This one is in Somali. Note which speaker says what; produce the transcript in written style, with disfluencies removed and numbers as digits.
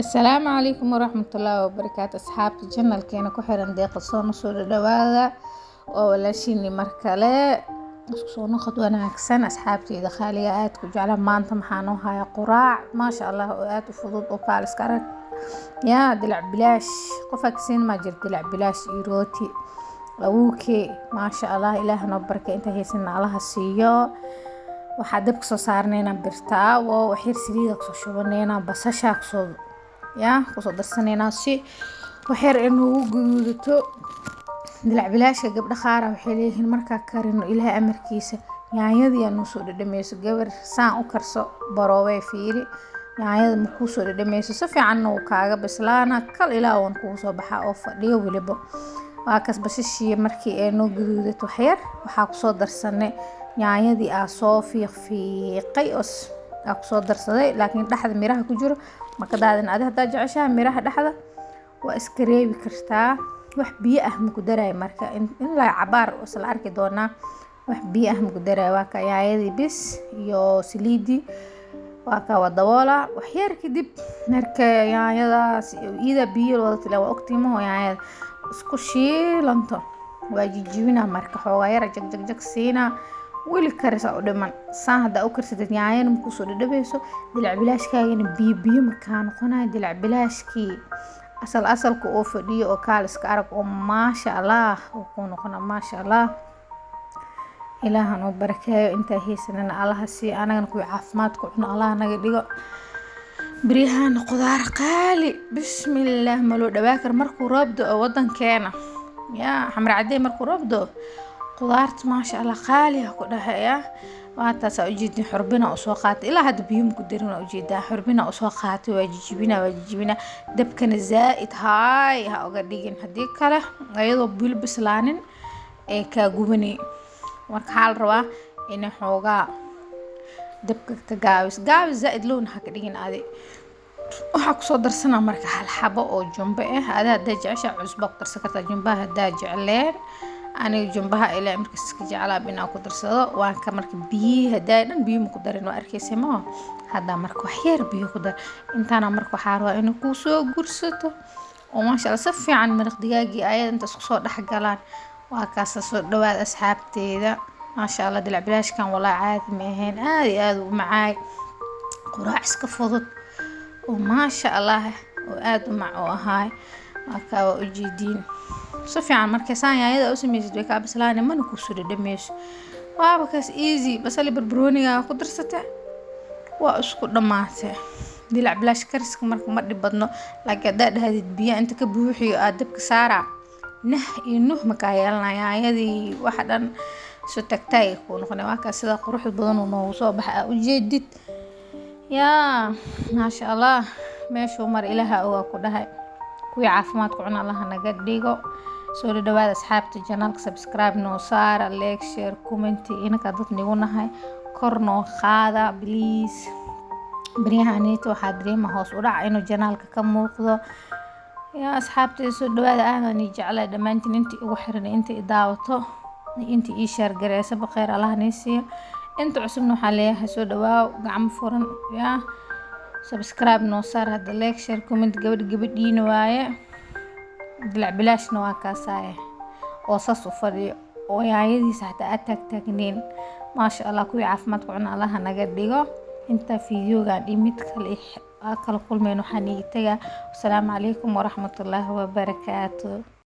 Speaker 1: السلام عليكم ورحمة الله وبركاته أصحابتي channelkeena ku xiran deeqa soo soo dhawaada oo walaashini markale soo noqod wanaagsan asxaabteyda qaaliga aad ku jecla maanta maxaan u hayaa quraac maasha Allah oo aad u fudud oo kaalis karag yaa dilac bilaash qofaksin ma jir dilac bilaash iyo rooti awuuke maasha Allah ilaahna baraka inta heesina Allah siiyo waxaa dabka soo saarnayna birtaa oo waxir saliid ku soo shubanayna basasha ku soo kusoo darsanayna si waxyar inuu guduudato dilac bilaashka gabdha qaar waxay leeyihiin marka karino ilaahay amarkiisa yaanyada aanu soo dhadhameyso gabar saan u karso barooway fiiri yaanyada ma ku soo dhadhameyso si fiican oo kaaga bislaana kal ilaa uu ku soo baxa oo fadhiyo waliba waa kas basashii markii ay noo guduudato waxyar waxa ku soo darsanay yaanyadii aa soo fiiqay os ku soo darsaday laakiin dhaxda miraha ku jiro marka daadin hadda jeceshahay miraha dhaxda waa iska reebi kartaa wax biyo ah ma ku daray marka in la cabaar isla arki doona wax biyo ah ma ku daray waa ka yaayadii bis iyo saliidi waa ka wadawala wax yar kadib marka yaayadaas ida biyo wada tilaa waqtiimo yaayada isku shiilanto waa jijibina marka xoogaa yar jag siina wili karisa u dhiman saan hada u karsadid yaayana ku soo dhadhabayso dilac bilaashkaagana biyo ma ka noqonay dilac bilaashkii asalku oo fadhiyo oo kaaliska arag oo maasha Allah oo ku noqona maasha Allah ilaahan oo barakeeyo inta heesanana Allah si anagana ku caafimaad ku cuno Allah naga dhigo bariyahan qudaar qaali bismillah malo dhawaakar markuu roobdo wadankeena yaa xamar caday markuu roobdo qudaarta maasha Allah qaali ku dhahaya waata soo jeedin xurbina oo soo qaatay ilaa had biyo ku dirina oo jeedaa xurbina oo soo qaatay waa jijibina dabkana zaaid haay ha uga dhigin hadii kale ayadoo bil bislaanin ee ka gubani marka xal rabaa in xoogaa dabka ka gaabis zaaid loon ha ka dhigin aadi waxa ku soo darsana marka hal xabo oo jumbo hada jecesha cusbo ku darsan kartaa jumbaha hada jecleen aniga jumbaha ilaa markaas iska jeclaa inaan ku darsado waan ka marka biyo hadaan biyo ku darin waa arkaysaa ma hada marka wax yar biyo ku dar intaana marka waxa rabaa inuu ku soo gursato oo maasha Allah si fiican maraq digaagii ayad inta isku soo dhax galaan waa kaas soo dhawaad asxaabteeda maasha Allah dilac bilaashkan walaa caadi ma ahayn aad u macaay quraac iska fudud oo maasha Allah oo aad u mac oo ahaay waa ka u jeedin si fiican markay saan yaayada u sameeyay way ka bislaanay mana ku soo dhadhameyso waaba kaas easy basali barbarooniga ku darsatay waa isku dhamaatay dilac bilaash kariska marka ma dhibadno laakiin hadii biyo inta ka buuxiyo aad dabka saara nuh ma ka yeelanay yaayadii waxa dhan soo tagtay ku noqonay waa kaas sida qurux badan oo noo soo baxa u jeedid yaa maasha Allah meeshu mar ilaaha oo ku dhahay kuwi caafimaad ku cuna Allah naga dhigo soo dhawaada asxaabta channelka subscribe noo saara like share comment inaka dad nigu nahay kor noo qaada please bariyahanito waxa dareema hoos u dhac inuu channelka ka muuqdo yaa asxaabta soo dhawaada aanani jeclay dhamaantiin intii ugu xiran intii daawato intii ii share gareysa baqeer Allah neesiyo inta cusubna waxa leeyahay soo dhawaaw gacmo furan yaa subscribe noo saar hada like share comment gabadhiina waaye dilac bilaashna waa kaasay oo saas u fadhiyo oo yaayadiisa xataa taagnayn maasha Allah kuwi caafimaad ku cuna Allah naga dhigo inta fiidiyoga dhimid kala kulmeen waxaan ii tagaa assalaamu calaykum waraxmatullaahi wabarakaatuh